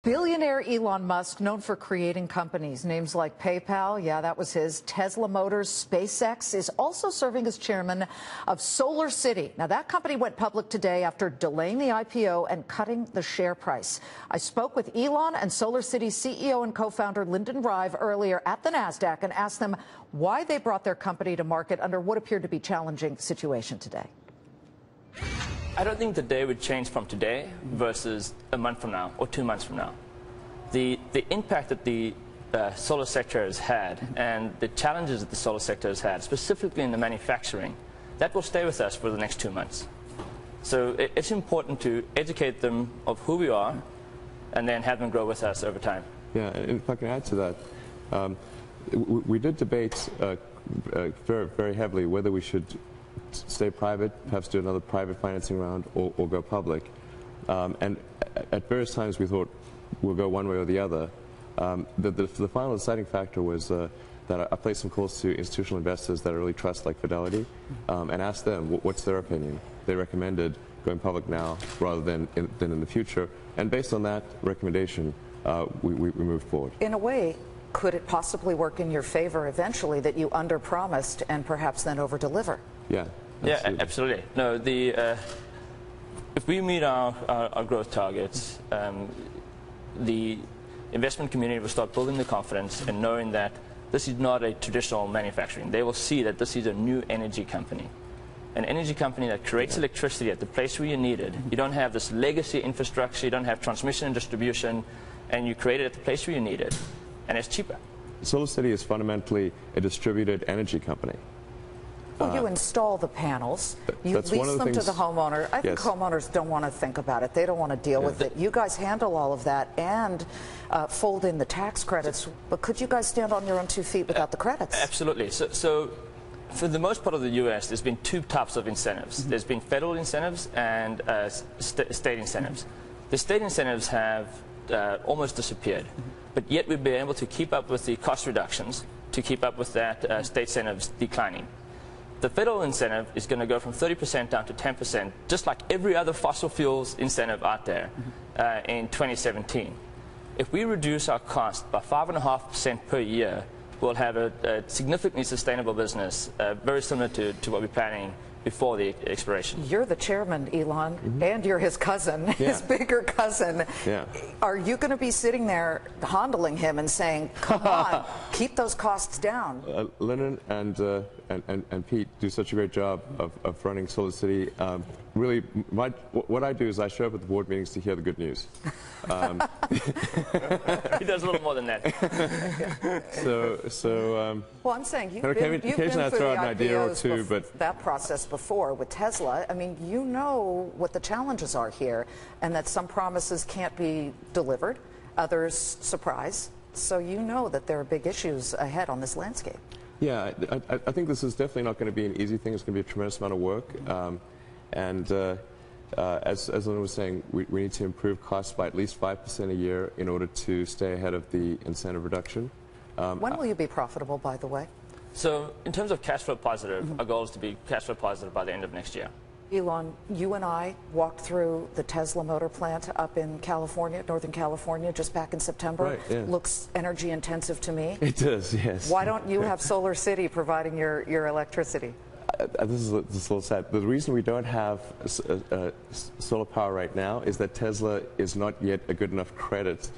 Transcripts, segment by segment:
Billionaire Elon Musk, known for creating companies, names like PayPal, yeah, that was his, Tesla Motors, SpaceX, is also serving as chairman of SolarCity. Now, that company went public today after delaying the IPO and cutting the share price. I spoke with Elon and SolarCity CEO and co-founder Lyndon Rive earlier at the NASDAQ and asked them why they brought their company to market under what appeared to be a challenging situation today. I don't think the day would change from today versus a month from now or 2 months from now. The impact that the solar sector has had and the challenges that the solar sector has had, specifically in the manufacturing, that will stay with us for the next 2 months. So it's important to educate them of who we are and then have them grow with us over time. Yeah, and if I can add to that, we did debate very heavily whether we should stay private, perhaps do another private financing round, or go public. And at various times we thought we'll go one way or the other. The final deciding factor was that I placed some calls to institutional investors that I really trust, like Fidelity, and asked them what's their opinion. They recommended going public now rather than in the future. And based on that recommendation, we moved forward. In a way, could it possibly work in your favor eventually that you underpromised and perhaps then overdeliver? Yeah. Absolutely. Yeah, absolutely. No, if we meet our growth targets, the investment community will start building the confidence and knowing that this is not a traditional manufacturing. They will see that this is a new energy company. An energy company that creates electricity at the place where you need it. You don't have this legacy infrastructure, you don't have transmission and distribution, and you create it at the place where you need it, and it's cheaper. SolarCity is fundamentally a distributed energy company. Well, you install the panels, you lease them to the homeowner. I think homeowners don't want to think about it. They don't want to deal with it. You guys handle all of that and fold in the tax credits. But could you guys stand on your own 2 feet without the credits? Absolutely. So for the most part of the U.S., there's been 2 types of incentives. There's been federal incentives and state incentives. The state incentives have almost disappeared. But yet we've been able to keep up with the cost reductions, to keep up with that state incentives declining. The federal incentive is going to go from 30% down to 10%, just like every other fossil fuels incentive out there in 2017. If we reduce our cost by 5.5% per year, we'll have a significantly sustainable business, very similar to what we're planning before the expiration. You're the chairman, Elon, and you're his cousin, his bigger cousin. Yeah. Are you going to be sitting there handling him and saying, come on, keep those costs down? Lyndon and Pete do such a great job of running SolarCity. Really, what I do is I show up at the board meetings to hear the good news. He does a little more than that. Well, I'm saying you've occasionally been I through throw the out an idea or two, but that process before with Tesla. I mean, you know what the challenges are here, and that some promises can't be delivered, others surprise. So you know that there are big issues ahead on this landscape. Yeah, I think this is definitely not going to be an easy thing. It's going to be a tremendous amount of work. As Lyndon was saying, we need to improve costs by at least 5% a year in order to stay ahead of the incentive reduction. When will you be profitable, by the way? So in terms of cash flow positive, our goal is to be cash flow positive by the end of next year. Elon, you and I walked through the Tesla motor plant up in California, Northern California, just back in September. Right, yeah. Looks energy intensive to me. It does, yes. Why don't you have SolarCity providing your electricity? This is a little sad. The reason we don't have solar power right now is that Tesla is not yet a good enough credit.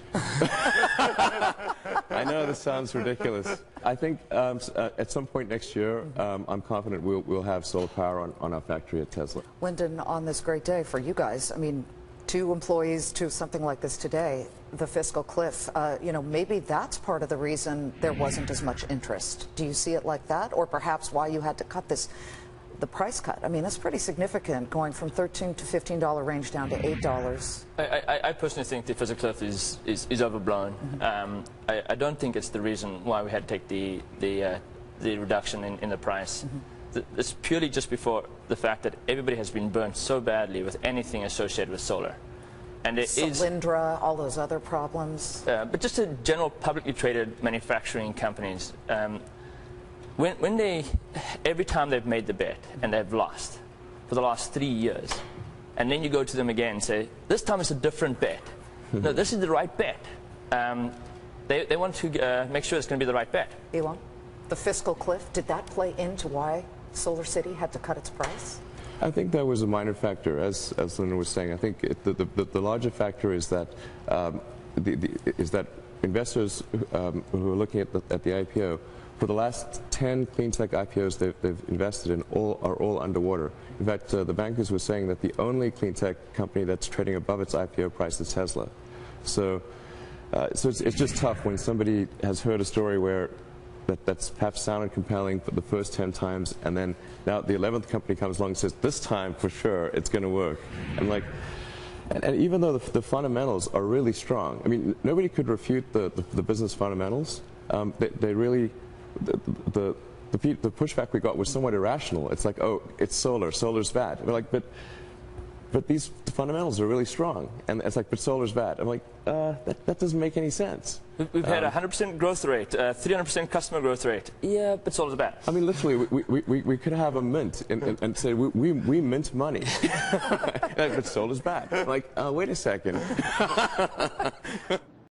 I know this sounds ridiculous. I think at some point next year, I'm confident we'll have solar power on our factory at Tesla. Lyndon, on this great day for you guys, I mean, 2 employees to something like this today, the fiscal cliff, maybe that's part of the reason there wasn't as much interest. Do you see it like that? Or perhaps why you had to cut the price cut? I mean, that's pretty significant, going from $13 to $15 range down to $8. I personally think the fiscal cliff is overblown. I don't think it's the reason why we had to take the reduction in the price. It's purely just before the fact that everybody has been burnt so badly with anything associated with solar. And it Solyndra, all those other problems. But just in general publicly traded manufacturing companies, every time they've made the bet and they've lost for the last 3 years, and then you go to them again and say, this time it's a different bet, No, this is the right bet. They want to make sure it's going to be the right bet. Elon, the fiscal cliff, did that play into why SolarCity had to cut its price? I think that was a minor factor, as Linda was saying. I think the larger factor is that investors who are looking at the IPO, for the last 10 clean tech IPOs they've invested in, are all underwater. In fact, the bankers were saying that the only clean tech company that's trading above its IPO price is Tesla. So it's just tough when somebody has heard a story where that's perhaps sounded compelling for the first 10 times, and then now the 11th company comes along and says, this time for sure it's going to work. And even though the fundamentals are really strong, I mean, nobody could refute the business fundamentals. They really, the pushback we got was somewhat irrational. It's like, oh, it's solar's bad. We're like, but these fundamentals are really strong, and it's like, but solar's bad. I'm like, that doesn't make any sense. We've had a 100% growth rate, 300% customer growth rate. Yeah, but solar's bad. I mean, literally, we could have a mint and say we mint money, but solar's bad. I'm like, wait a second.